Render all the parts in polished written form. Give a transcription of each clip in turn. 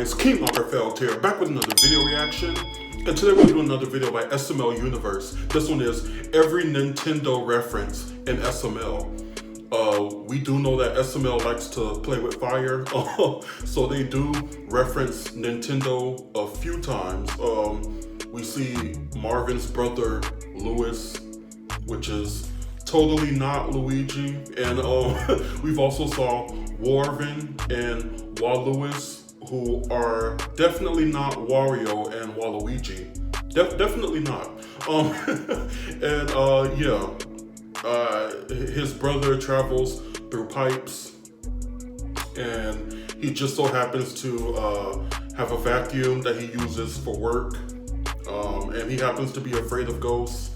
guys, King Lagerfeld here, back with another video reaction. And today we're doing another video by SML Universe. This one is every Nintendo reference in SML. We do know that SML likes to play with fire, so they do reference Nintendo a few times. We see Marvin's brother Louis, which is totally not Luigi, and we've also saw Warvin and Waluigi, who are definitely not Wario and Waluigi. Definitely not. His brother travels through pipes, and he just so happens to have a vacuum that he uses for work, and he happens to be afraid of ghosts.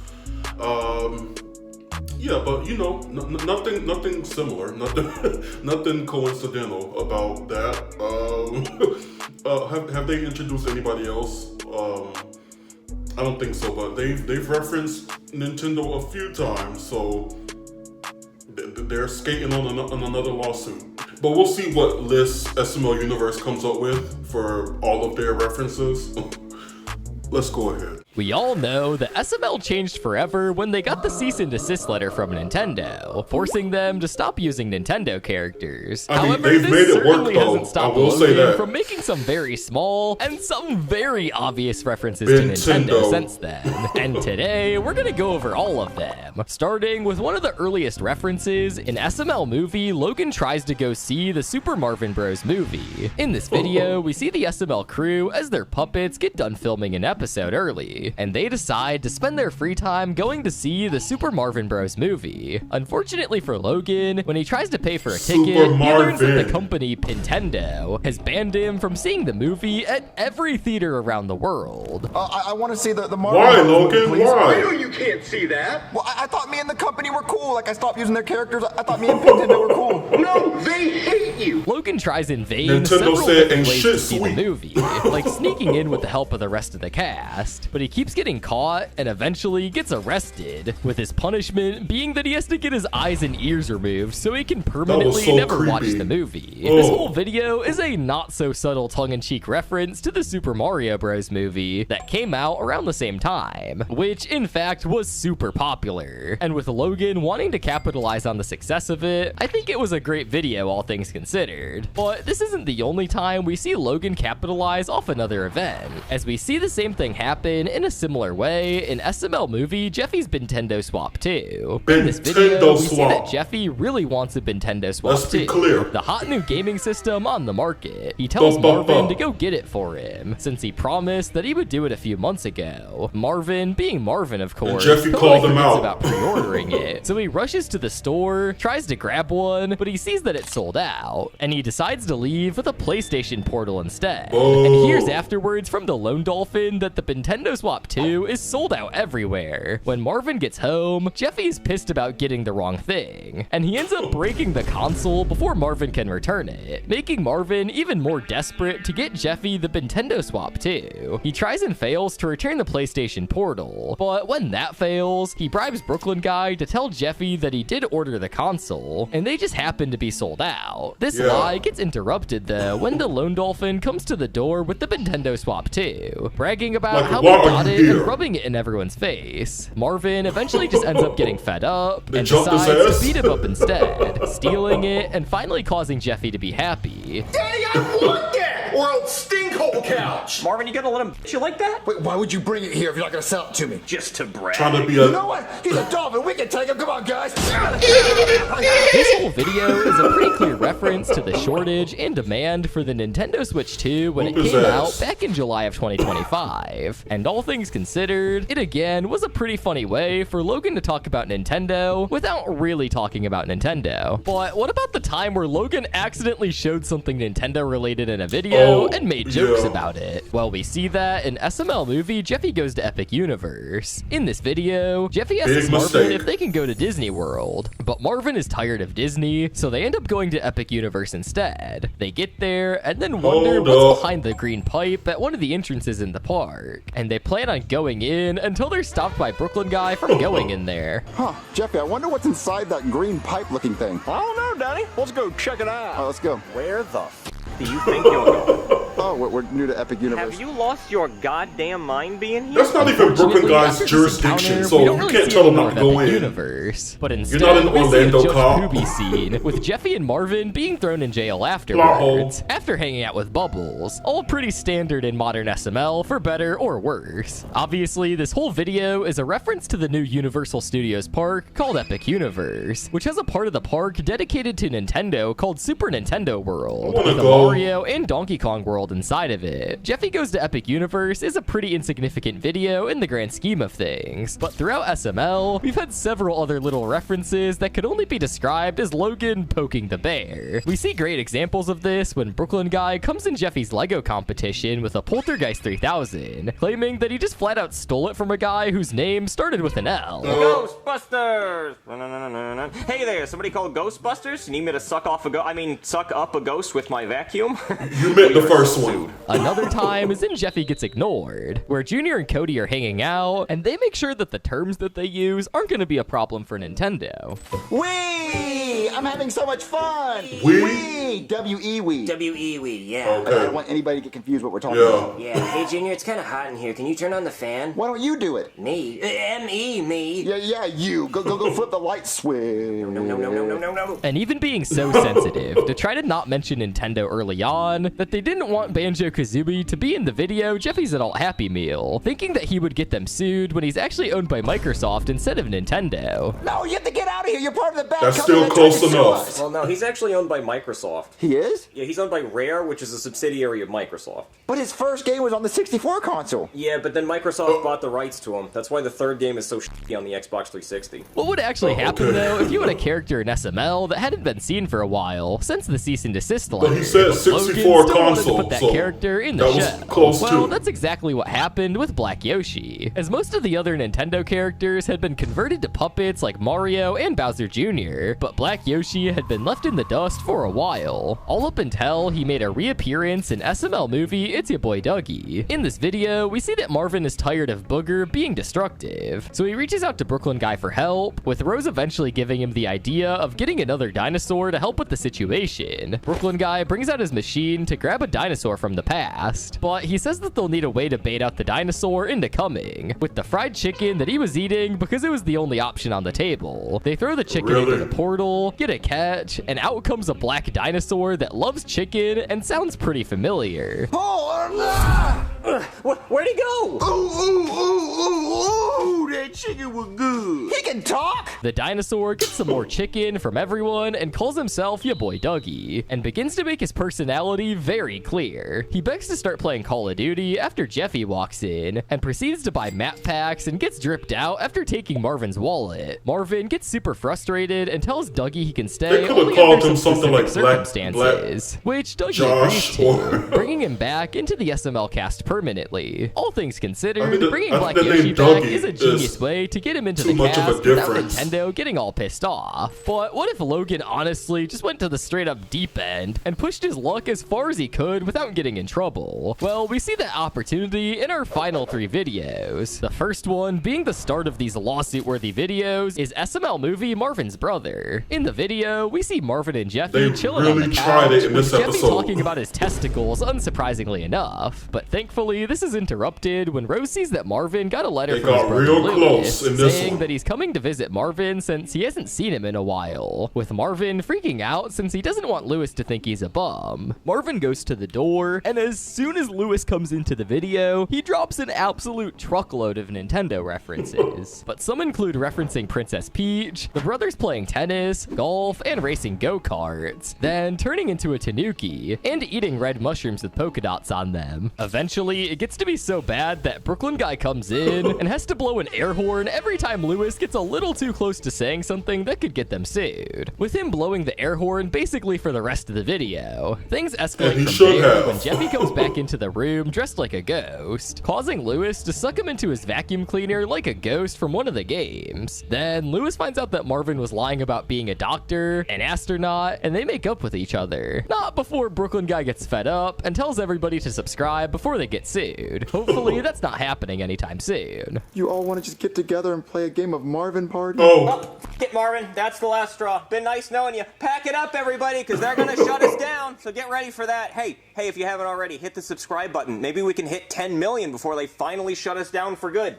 Yeah, but you know, nothing similar, nothing coincidental about that. Have they introduced anybody else? I don't think so, but they've referenced Nintendo a few times, so they're skating on another lawsuit. But we'll see what list SML Universe comes up with for all of their references. Let's go ahead. We all know that SML changed forever when they got the cease and desist letter from Nintendo, forcing them to stop using Nintendo characters. However, they've made it work, though. Hasn't stopped Logan from making some very small and some very obvious references to Nintendo since then. And today, we're gonna go over all of them, starting with one of the earliest references. In SML movie, Logan tries to go see the Super Marvin Bros movie. In this video, we see the SML crew as their puppets get done filming an episode early, and they decide to spend their free time going to see the Super Marvin Bros movie. Unfortunately for Logan, when he tries to pay for a ticket, he learns that the company Nintendo has banned him from seeing the movie at every theater around the world. I want to see the Marvin Why, Bros Logan? movie, Why? I know you can't see that. Well, I thought me and the company were cool. Like, I stopped using their characters. I thought me and Nintendo were cool. No, they hate you. Logan tries in vain Nintendo several said, different "Ain't ways shit to see the sweet." movie, like sneaking in with the help of the rest of the cast, but he keeps getting caught and eventually gets arrested, with his punishment being that he has to get his eyes and ears removed so he can permanently never watch the movie. This whole video is a not so subtle tongue-in-cheek reference to the Super Mario Bros. Movie that came out around the same time, which in fact was super popular. And with Logan wanting to capitalize on the success of it, I think it was a great video, all things considered. But this isn't the only time we see Logan capitalize off another event, as we see the same thing happen in a similar way in SML movie Jeffy's Nintendo Swap 2. In this video, we see that Jeffy really wants a Nintendo Swap 2, the hot new gaming system on the market. He tells Marvin to go get it for him, since he promised that he would do it a few months ago. Marvin, being Marvin of course, Jeffy called him out about pre-ordering it, so he rushes to the store, tries to grab one, but he sees that it's sold out, and he decides to leave with a PlayStation Portal instead. And hears afterwards from the Lone Dolphin that the Nintendo Swap 2 is sold out everywhere. When Marvin gets home, Jeffy's pissed about getting the wrong thing, and he ends up breaking the console before Marvin can return it, making Marvin even more desperate to get Jeffy the Nintendo Swap 2. He tries and fails to return the PlayStation Portal, but when that fails, he bribes Brooklyn Guy to tell Jeffy that he did order the console, and they just happen to be sold out. This lie gets interrupted though when the Lone Dolphin comes to the door with the Nintendo Swap 2, bragging about how he got it and rubbing it in everyone's face. Marvin eventually just ends up getting fed up and decides to beat him up instead, stealing it and finally causing Jeffy to be happy. Daddy, I want that! Or else stinkhole couch! Marvin, you gonna let him you like that? Wait, why would you bring it here if you're not gonna sell it to me? Just to brag. Trying to be You know what? He's a dolphin. We can take him. Come on, guys. This whole video is a pretty clear reference to the shortage and demand for the Nintendo Switch 2 when it came out back in July of 2025. And all things considered, it again was a pretty funny way for Logan to talk about Nintendo without really talking about Nintendo. But what about the time where Logan accidentally showed something Nintendo related in a video and made jokes about it? Well, we see that in SML movie Jeffy Goes to Epic Universe. In this video, Jeffy asks Marvin if they can go to Disney World, but Marvin is tired of Disney, so they end up going to Epic Universe instead. They get there and then wonder what's behind the green pipe at one of the entrances in the park, and they plan on going in until they're stopped by Brooklyn Guy from going in there. Huh, Jeffy, I wonder what's inside that green pipe looking thing. I don't know, Danny. Let's go check it out. Let's go. Where the f do you think you'll go? Oh, we're new to Epic Universe. Have you lost your goddamn mind being here? That's not even Brooklyn Unfortunately, guy's after this jurisdiction, encounter, so we don't you really can't see tell him any not to more go of in. Epic Universe. But instead, You're not an we see a Orlando Judge cop. Poopy scene with Jeffy and Marvin being thrown in jail hole. afterwards, after hanging out with Bubbles. All pretty standard in modern SML, for better or worse. Obviously, this whole video is a reference to the new Universal Studios park called Epic Universe, which has a part of the park dedicated to Nintendo called Super Nintendo World, with a Mario and Donkey Kong World inside of it. Jeffy Goes to Epic Universe is a pretty insignificant video in the grand scheme of things, but throughout SML, we've had several other little references that could only be described as Logan poking the bear. We see great examples of this when Brooklyn Guy comes in Jeffy's Lego competition with a Poltergeist 3000, claiming that he just flat out stole it from a guy whose name started with an L. Ghostbusters! Hey there, somebody called Ghostbusters? You need me to suck up a ghost with my vacuum? You meant the first one. Another time is in Jeffy Gets Ignored, where Junior and Cody are hanging out, and they make sure that the terms that they use aren't going to be a problem for Nintendo. Wee! I'm having so much fun! Wee? W-E wee. W-E-wee, yeah. I Okay. don't want anybody to get confused what we're talking about. Yeah, hey Junior, it's kind of hot in here. Can you turn on the fan? Why don't you do it? Me? M-E, me. Yeah, you. Go flip the light switch. No. And even being so sensitive to try to not mention Nintendo early on, that they didn't want Banjo-Kazooie to be in the video Jeffy's Adult Happy Meal, thinking that he would get them sued when he's actually owned by Microsoft instead of Nintendo. No, you have to get out of here. You're part of the bad That's company still that tried close to sue enough. us. Well, no, he's actually owned by Microsoft. He is? Yeah, he's owned by Rare, which is a subsidiary of Microsoft. But his first game was on the 64 console. Yeah, but then Microsoft bought the rights to him. That's why the third game is so shitty on the Xbox 360. What would actually happen, okay. though, if you had a character in SML that hadn't been seen for a while since the cease and desist letter? But he said Logan 64 still wanted to console, put that so character in the that was show. close Well, too. that's exactly what happened with Black Yoshi, as most of the other Nintendo characters had been converted to puppets like Mario and Bowser Jr., but Black Yoshi had been left in the dust for a while, all up until he made a reappearance in SML movie It's Ya Boy Dougie. In this video, we see that Marvin is tired of Booger being destructive, so he reaches out to Brooklyn Guy for help, with Rose eventually giving him the idea of getting another dinosaur to help with the situation. Brooklyn Guy brings out his machine to grab a dinosaur from the past, but he says that they'll need a way to bait out the dinosaur into coming, with the fried chicken that he was eating because it was the only option on the table. They throw the chicken into the portal, get a catch, and out comes a black dinosaur that loves chicken and sounds pretty familiar. Where'd he go? Ooh, that chicken was good. He can talk? The dinosaur gets some more chicken from everyone and calls himself Ya Boy Dougie, and begins to make his personality very clear. He begs to start playing Call of Duty after Jeffy walks in, and proceeds to buy map packs and gets dripped out after taking Marvin's wallet. Marvin gets super frustrated and tells Dougie he can stay They could've only called under him some something like specific Black circumstances, which Dougie Josh agrees or- to, bringing him back into the SML cast permanently. All things considered, I mean, bringing I Black think the Yoshi name back Dougie is a genius is way to get him into too the much of a cast without difference. Nintendo getting all pissed off. But what if Logan honestly just went to the straight up deep end and pushed his luck as far as he could without getting in trouble? Well, we see that opportunity in our final 3 videos. The first one, being the start of these lawsuit-worthy videos, is SML movie Marvin's Brother. In the video, we see Marvin and Jeffy They chilling on really the tried couch it in with this Jeffy episode. talking about his testicles, unsurprisingly enough. But thankfully, this is interrupted when Rose sees that Marvin got a letter They from his got brother real Lewis, close in this saying one. that he's coming to visit Marvin since he hasn't seen him in a while, with Marvin freaking out since he doesn't want Lewis to think he's a bum. Marvin goes to the door, and as soon as Lewis comes into the video, he drops an absolute truckload of Nintendo references. But some include referencing Princess Peach, the brothers playing tennis, golf, and racing go-karts, then turning into a tanuki, and eating red mushrooms with polka dots on them. Eventually, it gets to be so bad that Brooklyn Guy comes in and has to blow an air horn every time Lewis gets a little too close to saying something that could get them sued, with him blowing the air horn basically for the rest of the video. Things escalate And he from should there have. when Jeffy comes back into the room dressed like a ghost, causing Lewis to suck him into his vacuum cleaner like a ghost from one of the games. Then Lewis finds out that Marvin was lying about being a doctor, an astronaut, and they make up with each other. Not before Brooklyn Guy gets fed up and tells everybody to subscribe before they get get sued. Hopefully that's not happening anytime soon. You all want to just get together and play a game of Marvin Party? Oh, Get Marvin, that's the last straw. Been nice knowing you. Pack it up, everybody, because they're gonna shut us down. So get ready for that. Hey, if you haven't already, hit the subscribe button. Maybe we can hit 10 million before they finally shut us down for good.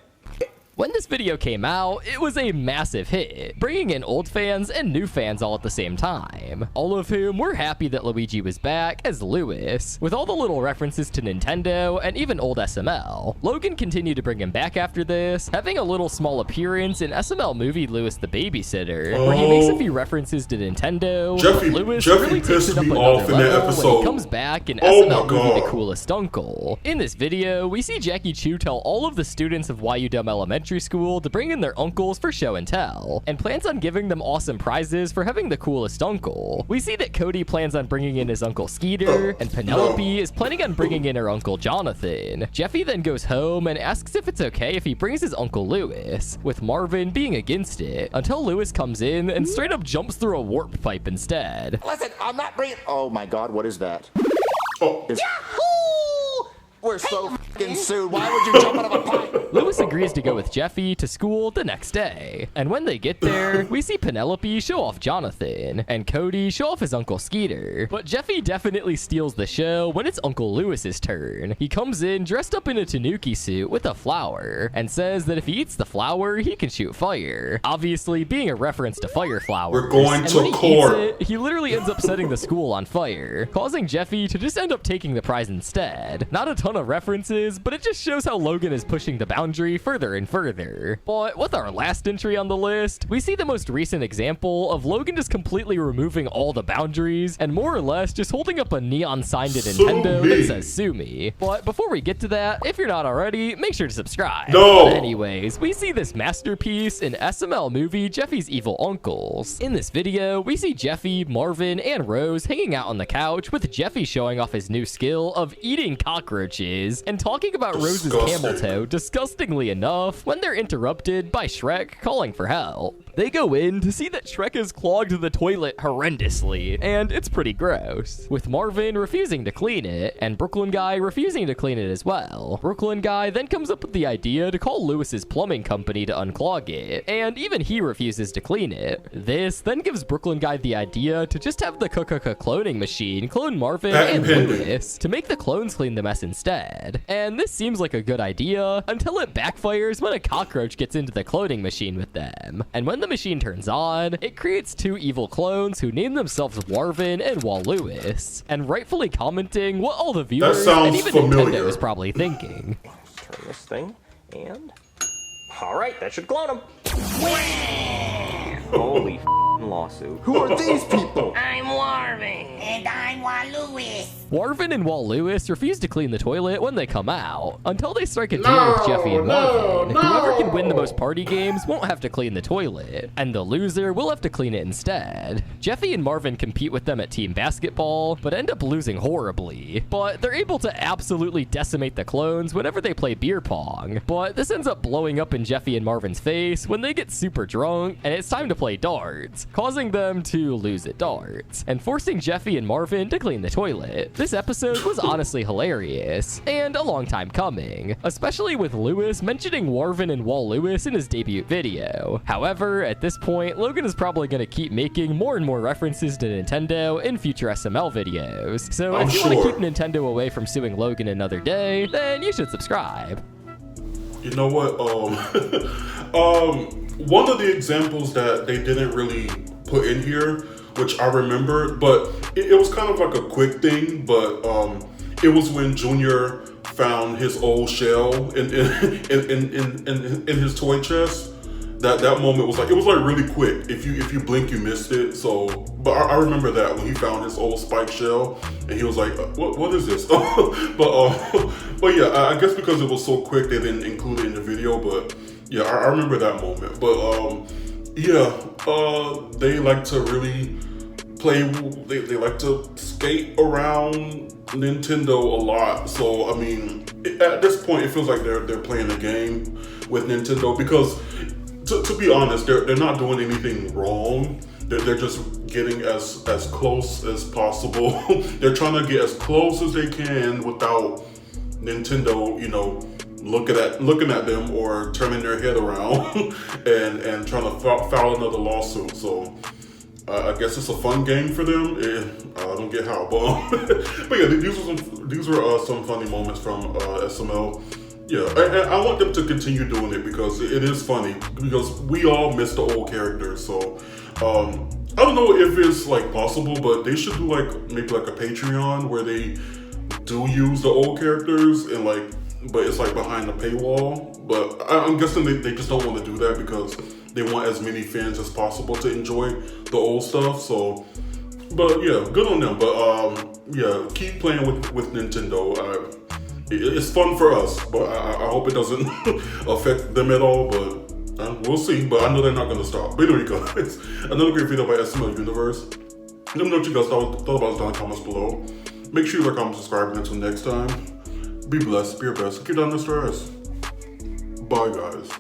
When this video came out, it was a massive hit, bringing in old fans and new fans all at the same time, all of whom were happy that Luigi was back as Lewis, with all the little references to Nintendo and even old SML. Logan continued to bring him back after this, having a little small appearance in SML movie Lewis the Babysitter, where he makes a few references to Nintendo. Lewis really takes it up another level when he comes back in SML movie The Coolest Uncle. In this video, we see Jackie Chu tell all of the students of YU Dumb Elementary School to bring in their uncles for show and tell, and plans on giving them awesome prizes for having the coolest uncle. We see that Cody plans on bringing in his uncle Skeeter, and Penelope is planning on bringing in her uncle Jonathan. Jeffy then goes home and asks if it's okay if he brings his uncle Lewis, with Marvin being against it, until Lewis comes in and straight up jumps through a warp pipe instead. Listen, I'm not bringing. Oh my God, what is that? oh. We're so f***ing sued. Why would you jump out of a pipe? Lewis agrees to go with Jeffy to school the next day, and when they get there, we see Penelope show off Jonathan, and Cody show off his uncle Skeeter. But Jeffy definitely steals the show when it's Uncle Lewis's turn. He comes in dressed up in a tanuki suit with a flower, and says that if he eats the flower, he can shoot fire. Obviously, being a reference to fire flowers. We're going and to when he court. eats it, he literally ends up setting the school on fire, causing Jeffy to just end up taking the prize instead. Not a ton of references, but it just shows how Logan is pushing the boundary further and further. But with our last entry on the list, we see the most recent example of Logan just completely removing all the boundaries and more or less just holding up a neon sign to Nintendo that says "Sue me." But before we get to that, if you're not already, make sure to subscribe. No! But anyways, we see this masterpiece in SML movie Jeffy's Evil Uncles. In this video, we see Jeffy, Marvin, and Rose hanging out on the couch with Jeffy showing off his new skill of eating cockroaches and talking about Rose's camel toe disgustingly enough when they're interrupted by Shrek calling for help. They go in to see that Shrek has clogged the toilet horrendously, and it's pretty gross, with Marvin refusing to clean it, and Brooklyn Guy refusing to clean it as well. Brooklyn Guy then comes up with the idea to call Lewis's plumbing company to unclog it, and even he refuses to clean it. This then gives Brooklyn Guy the idea to just have the cloning machine clone Marvin and Lewis to make the clones clean the mess instead. And this seems like a good idea until it backfires when a cockroach gets into the cloning machine with them. And when the machine turns on, it creates two evil clones who name themselves Marvin and Wall Lewis, and rightfully commenting what all the viewers and even Nintendo is probably thinking. Turn this thing, and... Alright, that should clone him. Holy lawsuit. Who are these people? I'm Marvin. And I'm Waluis. Marvin and Wall Lewis refuse to clean the toilet when they come out, until they strike a deal with Jeffy and Marvin. Whoever can win the most party games won't have to clean the toilet, and the loser will have to clean it instead. Jeffy and Marvin compete with them at team basketball, but end up losing horribly. But they're able to absolutely decimate the clones whenever they play beer pong. But this ends up blowing up in Jeffy and Marvin's face when they get super drunk, and it's time to play darts, causing them to lose at darts, and forcing Jeffy and Marvin to clean the toilet. This episode was honestly hilarious, and a long time coming, especially with Lewis mentioning Marvin and Wall Lewis in his debut video. However, at this point, Logan is probably going to keep making more and more references to Nintendo in future SML videos, so if you want to keep Nintendo away from suing Logan another day, then you should subscribe. You know what? One of the examples that they didn't really put in here, which I remember, but it was kind of like a quick thing, but it was when Junior found his old shell in his toy chest. That moment was like, it was like really quick. If you blink, you missed it. So, but I remember that when he found his old spike shell, and he was like, "What is this?" but yeah, I guess because it was so quick, they didn't include it in the video. But yeah, I remember that moment. But they like to really play. They like to skate around Nintendo a lot. So I mean, at this point, it feels like they're playing a game with Nintendo because. To be honest, they're not doing anything wrong. They're just getting as close as possible. They're trying to get as close as they can without Nintendo, you know, looking at them or turning their head around and trying to file another lawsuit. So I guess it's a fun game for them. I don't get how, but yeah, these were some funny moments from SML. Yeah, and I want them to continue doing it because it is funny, because we all miss the old characters. So I don't know if it's like possible, but they should do like maybe like a Patreon where they do use the old characters and like, but it's like behind the paywall. But I'm guessing they just don't want to do that because they want as many fans as possible to enjoy the old stuff. So, but yeah, good on them. But yeah, keep playing with Nintendo. It's fun for us, but I hope it doesn't affect them at all. But we'll see. But I know they're not going to stop. But anyway, guys, another great video by SML Universe. Let me know what you guys thought about this down in the comments below. Make sure you like, comment, subscribe, and until next time, be blessed, be your best, keep down the stress. Bye, guys.